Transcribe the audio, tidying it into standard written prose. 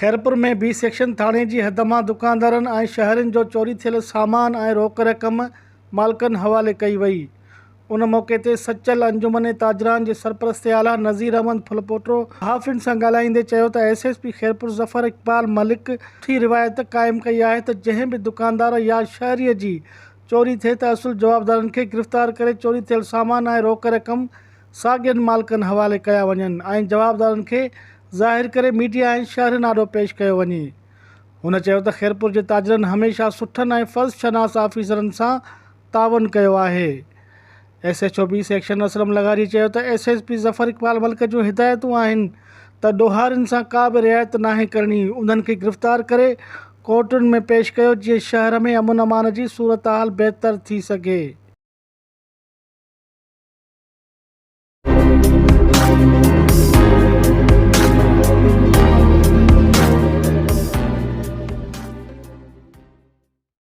खैरपुर में B section थाणे जी हद मां दुकानदारनि ऐं शहरनि जो चोरी थियल सामान ऐं रोक रक़म मालिकनि हवाले कई वई। उन मौक़े ते सचल अंजुमन ताजरान जे सरपरस्त आला नज़ीर अहमद फुलपोटो हाफ़िन सां ॻाल्हाईंदे चयो त एसएसपी खैरपुर ज़फ़र इक़बाल मलिक सुठी रिवायत क़ाइमु कई आहे त जंहिं बि दुकानदार या शहरीअ जी चोरी थिए त असुल जवाबदारनि खे गिरफ़्तार करे चोरी थियल सामान ऐं रोक रक़म साॻियनि मालिकनि हवाले कया वञनि ऐं जवाबदारनि खे ज़ाहिर करे मीडिया ऐं शहरनि आॾो पेश कयो वञे। हुन चयो त खैरपुर जे ताजरनि हमेशह सुठनि ऐं फ़र्ज़ शनास आफ़ीसरनि सां तावन कयो आहे। SHO बी सेक्शन असलम लगारी चयो त SSP ज़फ़र इक़बाल मलिक जूं हिदायतूं आहिनि त ॾोहारियुनि सां का बि रिआयत नाहे करणी, उन्हनि खे गिरफ़्तार करे कोर्टुनि में पेश कयो जीअं शहर में अमन अमान जी सूरत हाल बहितर थी सघे।